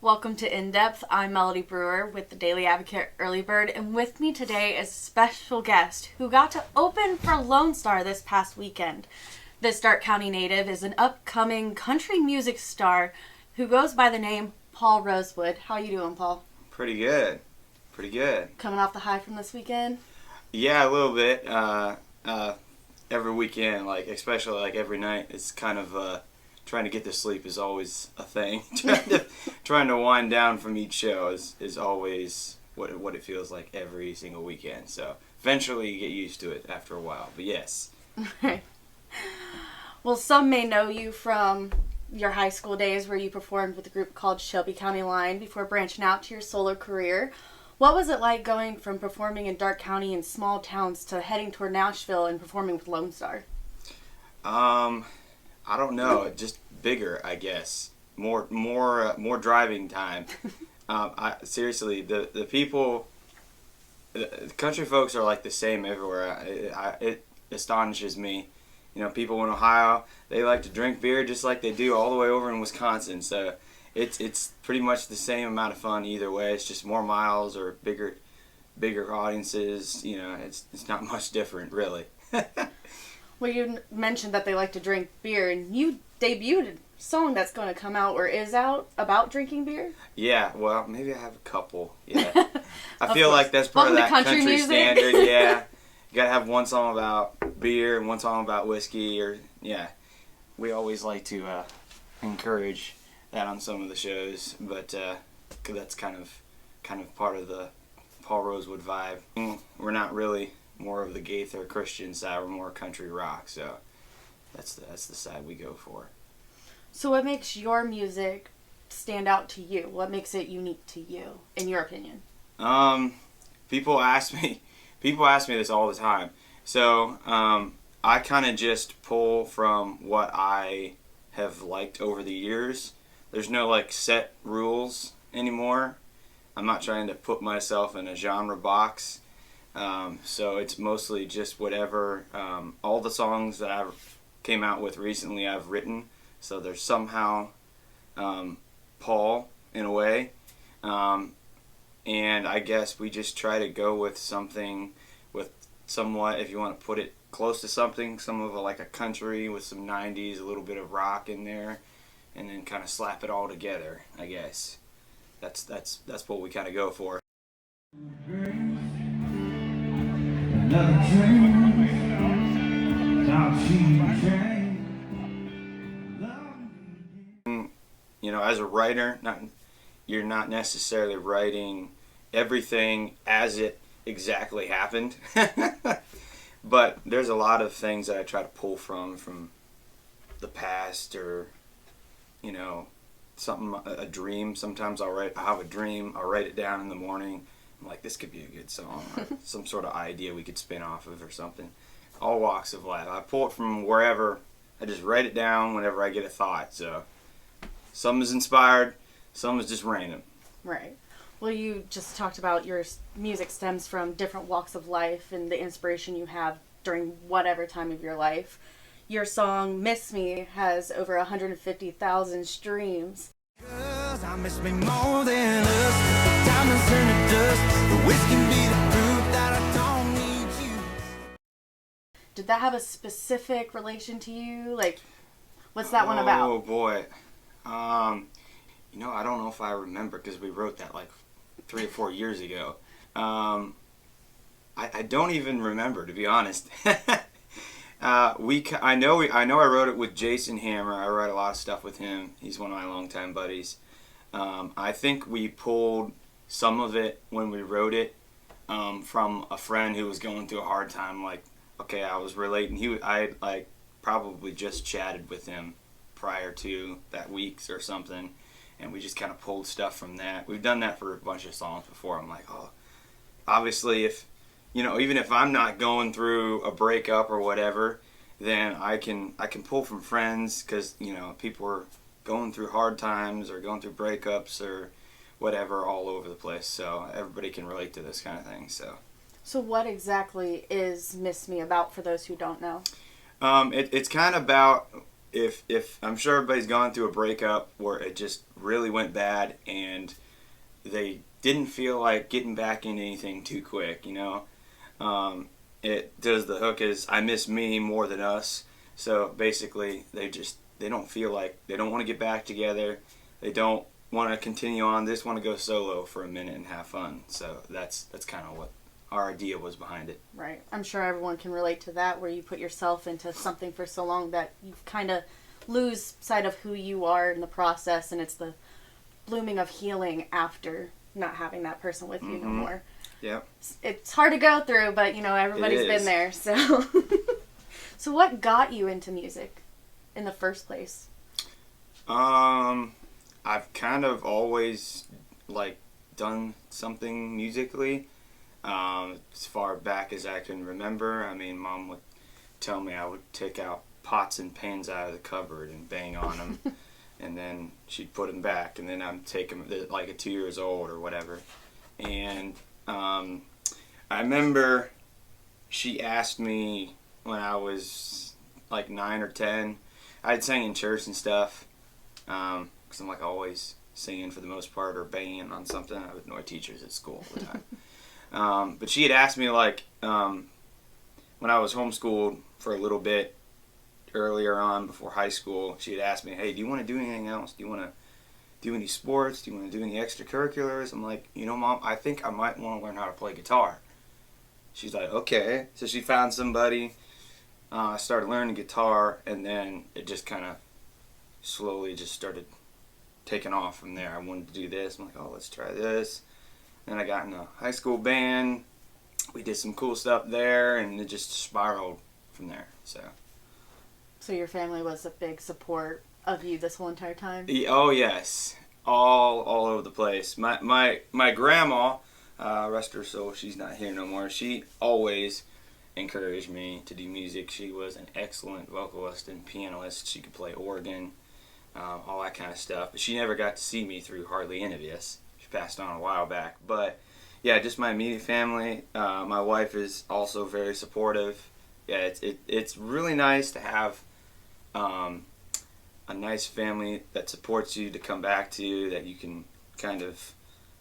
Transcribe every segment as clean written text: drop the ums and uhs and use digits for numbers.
Welcome to In Depth. I'm Meladi Brewer with the Daily Advocate Early Bird, and with me today is a special guest who got to open for Lone Star this past weekend. This Stark County native is an upcoming country music star who goes by the name Paul Rosewood. How you doing, Paul? Pretty good. Pretty good. Coming off the high from this weekend? Yeah, a little bit. Every weekend, especially every night, it's kind of trying to get to sleep is always a thing. trying to wind down from each show is always what it feels like every single weekend. So eventually you get used to it after a while. But yes. Right. Well, some may know you from your high school days where you performed with a group called Shelby County Line before branching out to your solo career. What was it like going from performing in Dark County in small towns to heading toward Nashville and performing with Lone Star? I don't know. Just bigger, I guess. More driving time. Seriously, the people, the country folks are like the same everywhere. It astonishes me. You know, people in Ohio, they like to drink beer just like they do all the way over in Wisconsin. So it's pretty much the same amount of fun either way. It's just more miles or bigger audiences. You know, it's not much different really. Well, you mentioned that they like to drink beer, and you debuted a song that's going to come out or is out about drinking beer? Yeah, well, maybe I have a couple. Yeah, I feel like that's part Welcome of that to country standard. Yeah, you gotta have one song about beer and one song about whiskey, or yeah, we always like to encourage that on some of the shows, but 'cause that's kind of part of the Paul Rosewood vibe. We're not really more of the Gaither Christian side, we're more country rock, so that's the side we go for. So what makes your music stand out to you? What makes it unique to you, in your opinion? People ask me this all the time. So I kind of just pull from what I have liked over the years. There's no set rules anymore. I'm not trying to put myself in a genre box. So it's mostly just whatever, all the songs that I've came out with recently I've written. So there's somehow Paul in a way. And I guess we just try to go with something with somewhat, if you want to put it close to something, some of a country with some 90s, a little bit of rock in there, and then kind of slap it all together, I guess. That's what we kind of go for. You know, as a writer, you're not necessarily writing everything as it exactly happened. But there's a lot of things that I try to pull from the past, or you know, a dream. Sometimes I'll have a dream, I'll write it down in the morning. I'm like, this could be a good song, or some sort of idea we could spin off of or something. All walks of life. I pull it from wherever. I just write it down whenever I get a thought. So some is inspired, some is just random. Right. Well, you just talked about your music stems from different walks of life and the inspiration you have during whatever time of your life. Your song, Miss Me, has over 150,000 streams. 'Cause I miss me more than us. Diamonds in the dust. The whiskey be the proof that I don't need you. Did that have a specific relation to you? What's that one about? Oh, boy. You know, I don't know if I remember, because we wrote that 3 or 4 years ago. I don't even remember, to be honest. I know I wrote it with Jason Hammer. I write a lot of stuff with him. He's one of my longtime buddies. I think we pulled some of it when we wrote it from a friend who was going through a hard time. I was relating. I had probably just chatted with him prior to that week or something, and we just kind of pulled stuff from that. We've done that for a bunch of songs before. I'm like, oh, obviously if, you know, even if I'm not going through a breakup or whatever, then I can pull from friends, because, you know, people are going through hard times or going through breakups or whatever all over the place. So everybody can relate to this kind of thing. So what exactly is Miss Me about, for those who don't know? It's kind of about if I'm sure everybody's gone through a breakup where it just really went bad and they didn't feel like getting back into anything too quick, you know. It does the hook is I miss me more than us. So basically, they don't feel like they don't want to get back together. They don't want to continue on. They just want to go solo for a minute and have fun. So that's kind of what our idea was behind it. Right. I'm sure everyone can relate to that, where you put yourself into something for so long that you kind of lose sight of who you are in the process, and it's the blooming of healing after not having that person with you no more. Yeah. It's hard to go through, but everybody's been there. So, so what got you into music in the first place? I've kind of always done something musically. As far back as I can remember. I mean, Mom would tell me I would take out pots and pans out of the cupboard and bang on them, and then she'd put them back, and then I'd take them at 2 years old or whatever. And I remember she asked me when I was 9 or 10. I'd sing in church and stuff, because I'm always singing for the most part or banging on something. I would annoy teachers at school all the time. But she had asked me when I was homeschooled for a little bit earlier on before high school, she had asked me, hey, do you want to do anything else? Do you want to do any sports? Do you want to do any extracurriculars? I'm like, Mom, I think I might want to learn how to play guitar. She's like, okay. So she found somebody. I started learning guitar, and then it just kind of slowly just started taking off from there. I wanted to do this. I'm like, oh, let's try this. Then I got in a high school band. We did some cool stuff there, and it just spiraled from there. So your family was a big support of you this whole entire time? Oh yes, all over the place. My grandma, rest her soul, she's not here no more. She always encouraged me to do music. She was an excellent vocalist and pianist. She could play organ, all that kind of stuff. But she never got to see me through hardly any of this. She passed on a while back. But yeah, just my immediate family. My wife is also very supportive. Yeah, it's really nice to have a nice family that supports you, to come back to you, that you can kind of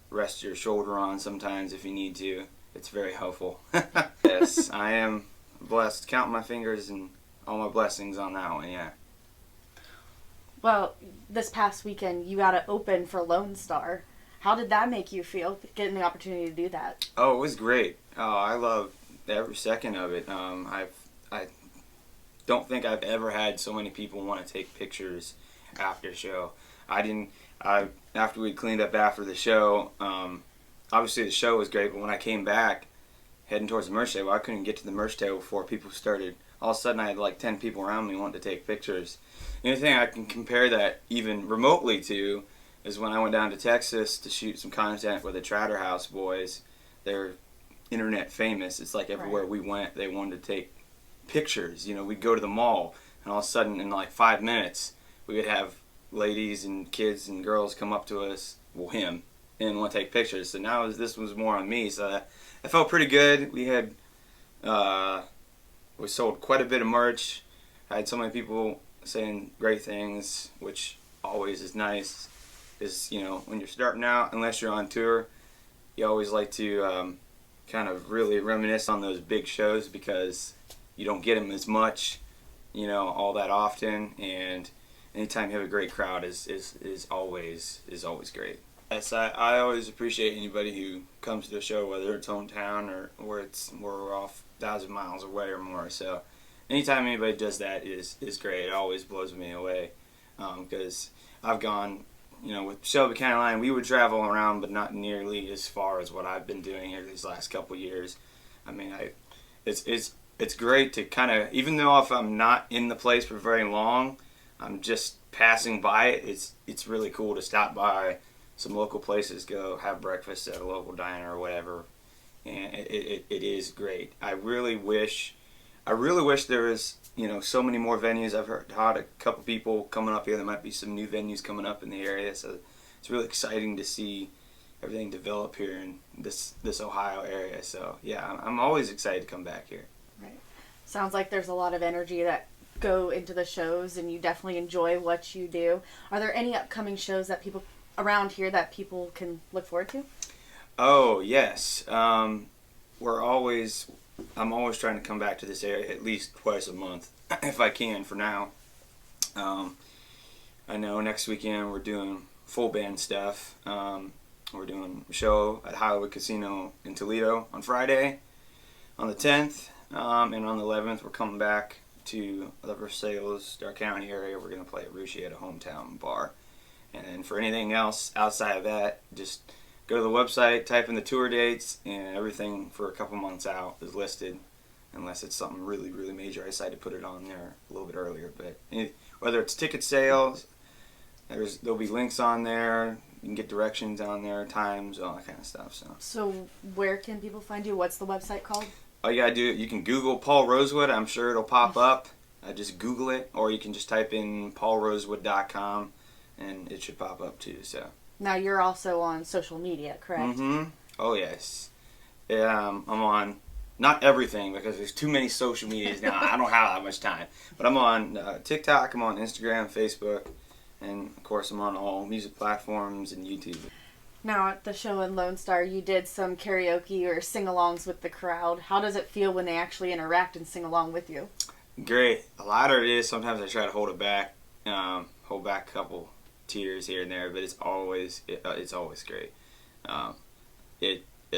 rest your shoulder on sometimes if you need to. It's very helpful. Yes, I am blessed. Counting my fingers and all my blessings on that one, yeah. Well, this past weekend you got to open for Lone Star. How did that make you feel, getting the opportunity to do that? Oh, it was great. Oh, I loved every second of it. I don't think I've ever had so many people want to take pictures after the show. After we cleaned up after the show, obviously the show was great, but when I came back heading towards the merch table, I couldn't get to the merch table before people started. All of a sudden I had 10 people around me wanting to take pictures. The only thing I can compare that even remotely to is when I went down to Texas to shoot some content with the Trotter House boys. They're internet famous. It's everywhere we went, they wanted to take pictures. We'd go to the mall, and all of a sudden in 5 minutes we would have ladies and kids and girls come up to us, him, and want to take pictures. So now this was more on me, so that felt pretty good. We had we sold quite a bit of merch. I had so many people saying great things, which always is nice. Is when you're starting out, unless you're on tour, you always like to kind of really reminisce on those big shows, because you don't get them as much, all that often, and anytime you have a great crowd is always great. Yes, I always appreciate anybody who comes to a show, whether it's hometown or where we're off 1,000 miles away or more. So anytime anybody does that is great. It always blows me away, because I've gone, with Shelby County Line, we would travel around, but not nearly as far as what I've been doing here these last couple years. I mean, it's great to kind of, even though if I'm not in the place for very long, I'm just passing by it. It's really cool to stop by some local places, go have breakfast at a local diner or whatever, and it is great. I really wish there was so many more venues. I've heard a couple people coming up here. There might be some new venues coming up in the area, so it's really exciting to see everything develop here in this Ohio area. So yeah, I'm always excited to come back here. Right. Sounds like there's a lot of energy that go into the shows and you definitely enjoy what you do. Are there any upcoming shows that people around here that people can look forward to? Oh, yes. We're always, I'm always trying to come back to this area at least twice a month, if I can for now. I know next weekend we're doing full band stuff. We're doing a show at Hollywood Casino in Toledo on Friday on the 10th. And on the 11th we're coming back to the Versailles, our county area. We're going to play at Rucci at a hometown bar. And then for anything else outside of that, just go to the website, type in the tour dates, and everything for a couple months out is listed, unless it's something really, really major. I decided to put it on there a little bit earlier. But whether it's ticket sales, there'll be links on there. You can get directions on there, times, all that kind of stuff. So where can people find you? What's the website called? All you gotta do, you can Google Paul Rosewood. I'm sure it'll pop up. Just Google it, or you can just type in paulrosewood.com, and it should pop up too. So. Now you're also on social media, correct? Mm-hmm. Oh yes. Yeah, I'm on not everything because there's too many social medias now. I don't have that much time, but I'm on TikTok. I'm on Instagram, Facebook, and of course I'm on all music platforms and YouTube. Now at the show in Lone Star, you did some karaoke or sing-alongs with the crowd. How does it feel when they actually interact and sing along with you? Great. A lot of it is sometimes I try to hold it back, hold back a couple tears here and there, but it's always great.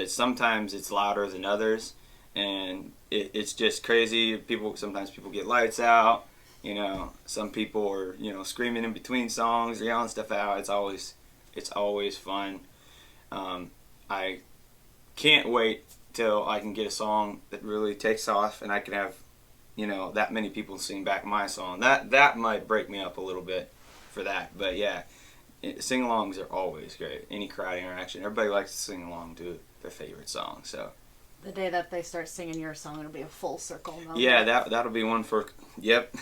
Sometimes it's louder than others, and it's just crazy. Sometimes people get lights out. Some people are screaming in between songs or yelling stuff out. It's always fun. I can't wait till I can get a song that really takes off and I can have that many people sing back my song. That might break me up a little bit for that, but yeah, sing-alongs are always great. Any crowd interaction, everybody likes to sing along to their favorite song. So the day that they start singing your song, it'll be a full circle moment. Yeah, that'll be one for. Yep.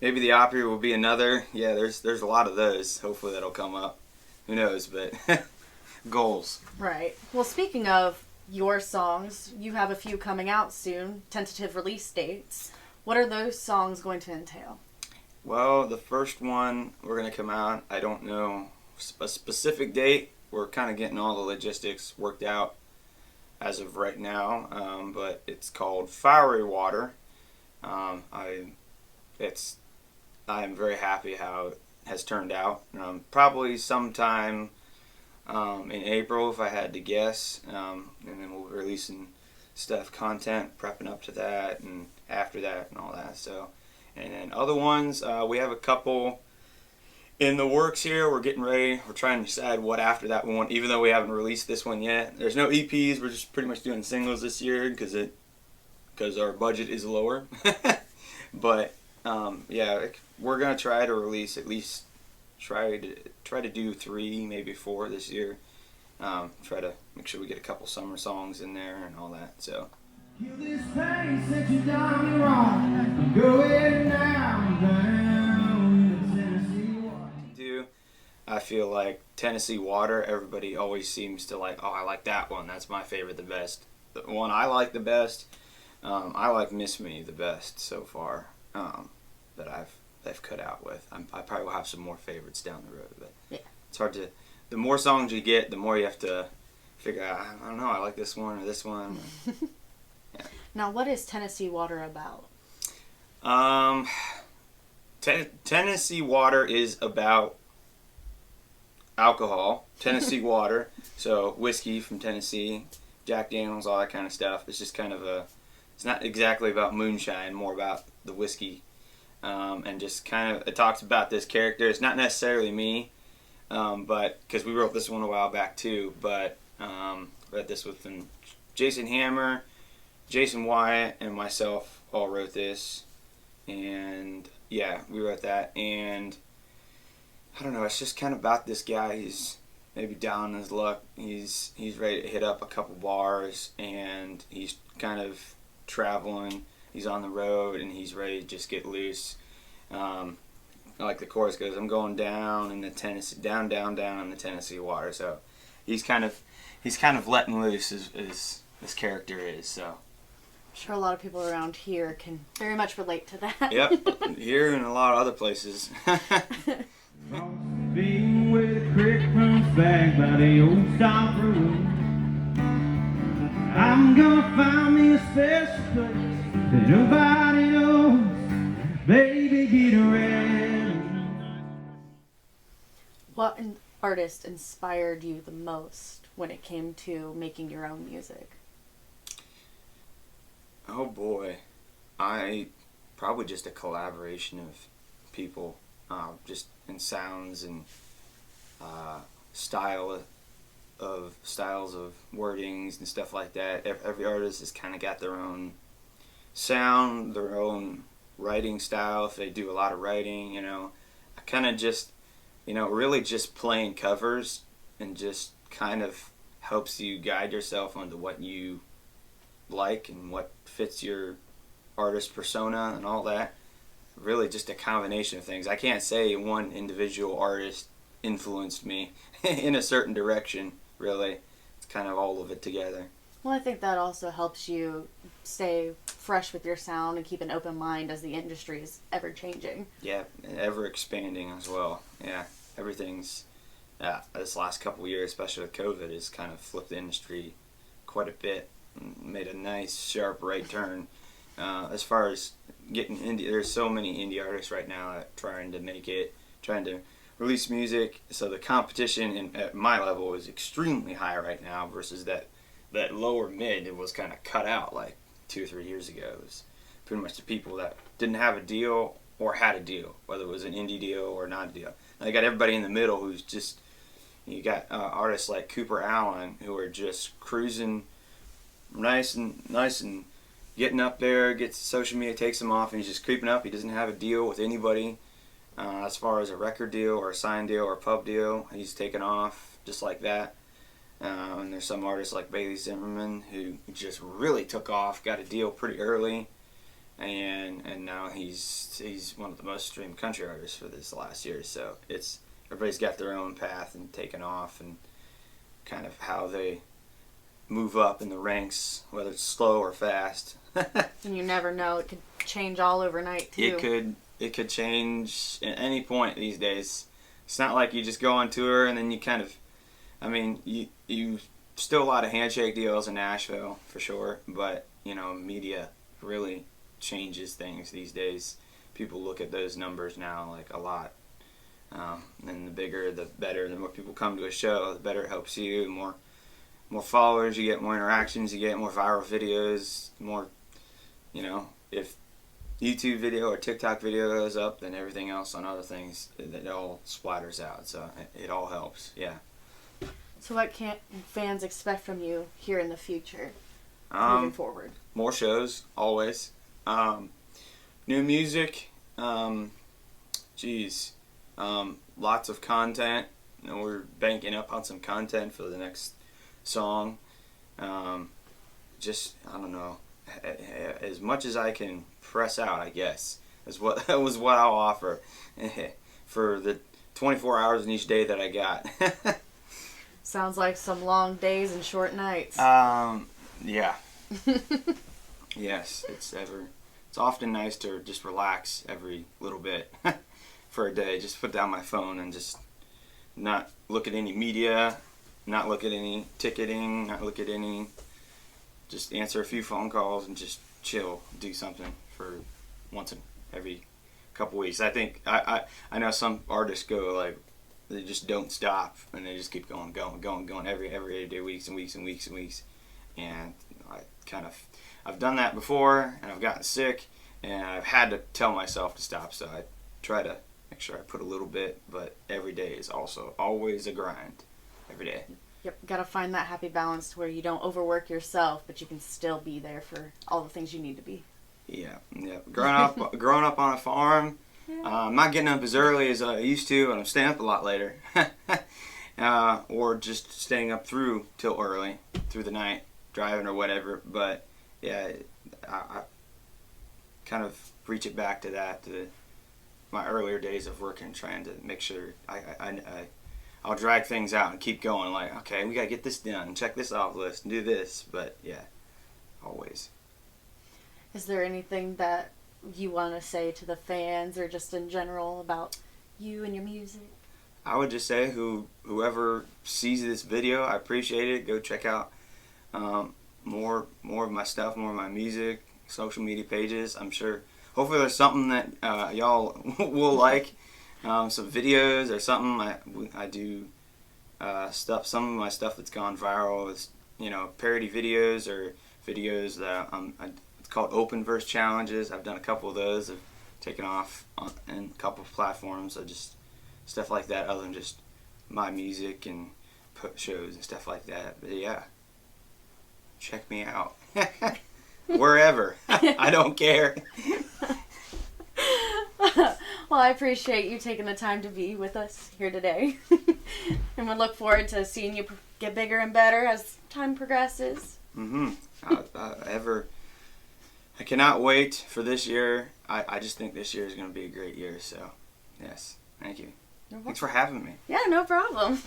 Maybe the opera will be another. Yeah, there's a lot of those. Hopefully that'll come up. Who knows? But goals. Right. Well, speaking of your songs, you have a few coming out soon. Tentative release dates. What are those songs going to entail? Well, the first one we're going to come out, I don't know a specific date. We're kind of getting all the logistics worked out as of right now, but it's called Fiery Water. I am very happy how it has turned out. Probably sometime in April, if I had to guess, and then we'll be releasing content, prepping up to that, and after that, and all that. So. And then other ones, we have a couple in the works here. We're getting ready. We're trying to decide what after that one, even though we haven't released this one yet. There's no EPs. We're just pretty much doing singles this year because our budget is lower. But yeah, we're gonna try to release at least try to do 3, maybe 4 this year. Try to make sure we get a couple summer songs in there and all that. So. Feel this pain, said you done me wrong. I'm going down in Tennessee water. I feel like Tennessee Water, everybody always seems to like, oh, I like that one. That's my favorite, the best. The one I like the best, I like Miss Me the best so far that I've cut out with. I probably will have some more favorites down the road, but yeah. It's hard to. The more songs you get, the more you have to figure out. I don't know. I like this one or this one. Yeah. Now, what is Tennessee Water about? Tennessee Water is about alcohol. Tennessee Water, so whiskey from Tennessee, Jack Daniels, all that kind of stuff. It's just kind of it's not exactly about moonshine, more about the whiskey, and just kind of, it talks about this character. It's not necessarily me, but because we wrote this one a while back too, but read this with Jason Hammer, Jason Wyatt, and myself all wrote this, and yeah, we wrote that, and I don't know, it's just kind of about this guy. He's maybe down on his luck. He's ready to hit up a couple bars, and he's kind of traveling. He's on the road, and he's ready to just get loose. Like the chorus goes, I'm going down in the Tennessee, down in the Tennessee water. So he's kind of letting loose as this character is. So sure a lot of people around here can very much relate to that. Yep, here and a lot of other places. Being where the creek runs back by the old stop road. I'm gonna find me a special place that nobody knows. Baby, get ready. What artist inspired you the most when it came to making your own music? Oh boy, I probably just a collaboration of people, just in sounds and styles of wordings and stuff like that. Every artist has kind of got their own sound, their own writing style. If they do a lot of writing, I kind of just, really just playing covers and just kind of helps you guide yourself onto what you like and what fits your artist persona and all that. Really just a combination of things. I can't say one individual artist influenced me in a certain direction, really. It's kind of all of it together. Well, I think that also helps you stay fresh with your sound and keep an open mind as the industry is ever changing. Yeah, and ever expanding as well. Yeah, everything's, this last couple of years, especially with COVID, has kind of flipped the industry quite a bit and made a nice, sharp right turn. As far as getting indie, there's so many indie artists right now that trying to release music. So the competition at my level is extremely high right now versus that lower mid. It was kind of cut out like 2 or 3 years ago. It was pretty much the people that didn't have a deal or had a deal, whether it was an indie deal or not a deal. Now you got everybody in the middle who's just, you got artists like Cooper Allen who are just cruising nice and getting up there, gets social media, takes him off, and he's just creeping up. He doesn't have a deal with anybody as far as a record deal or a sign deal or a pub deal. He's taken off just like that. And there's some artists like Bailey Zimmerman who just really took off, got a deal pretty early, and now he's one of the most streamed country artists for this last year. So it's everybody's got their own path and taken off, and kind of how they move up in the ranks, whether it's slow or fast. And you never know, it could change all overnight too. It could change at any point these days. It's not like you just go on tour and then you kind of, you still a lot of handshake deals in Nashville for sure, but media really changes things these days. People look at those numbers now like a lot. And the bigger, the better. The more people come to a show, the better it helps you. The more followers you get, more interactions you get, more viral videos, more, if YouTube video or TikTok video goes up, then everything else on other things, it all splatters out. So it all helps, yeah. So what can fans expect from you here in the future, moving forward? More shows, always. New music, lots of content. We're banking up on some content for the next song. I don't know, as much as I can press out, I guess, is what I'll offer for the 24 hours in each day that I got. Sounds like some long days and short nights. Yeah. Yes, it's often nice to just relax every little bit for a day. Just put down my phone and just not look at any media, not look at any ticketing, just answer a few phone calls and just chill, do something for once in every couple weeks. I think I know some artists go like, they just don't stop and they just keep going every day, weeks and weeks and weeks and weeks. And I've done that before and I've gotten sick and I've had to tell myself to stop. So I try to make sure I put a little bit, but every day is also always a grind. Every day. Yep, gotta find that happy balance where you don't overwork yourself, but you can still be there for all the things you need to be. Yeah. Growing up on a farm, I'm not getting up as early as I used to, and I'm staying up a lot later. Or just staying up till early, through the night, driving or whatever. But yeah, I kind of reach it back to my earlier days of working, trying to make sure I'll drag things out and keep going. Like, okay, we gotta get this done, check this off list, and do this. But yeah, always. Is there anything that you want to say to the fans or just in general about you and your music? I would just say whoever sees this video, I appreciate it. Go check out more of my stuff, more of my music, social media pages. I'm sure, hopefully there's something that y'all will like, some videos or something. I do stuff. Some of my stuff that's gone viral is, parody videos or videos that it's called open verse challenges. I've done a couple of those. I've taken off in a couple of platforms. So just stuff like that, other than just my music and put shows and stuff like that. But yeah, check me out wherever. I don't care. Well, I appreciate you taking the time to be with us here today. And we look forward to seeing you get bigger and better as time progresses. I cannot wait for this year. I just think this year is going to be a great year. So, yes, thank you. Thanks for having me. Yeah, no problem.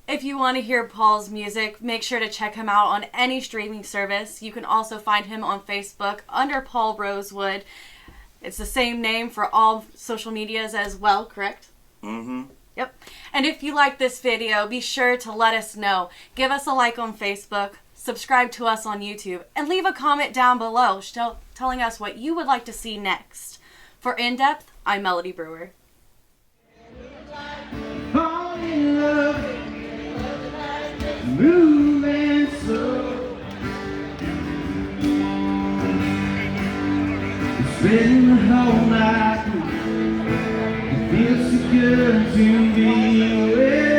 If you want to hear Paul's music, make sure to check him out on any streaming service. You can also find him on Facebook under Paul Rosewood. It's the same name for all social medias as well, correct? Mm-hmm. Yep. And if you like this video, be sure to let us know. Give us a like on Facebook, subscribe to us on YouTube, and leave a comment down below telling us what you would like to see next. For In Depth, I'm Meladi Brewer. Fall in love, moving slow, spending the whole night. It feels so good to be with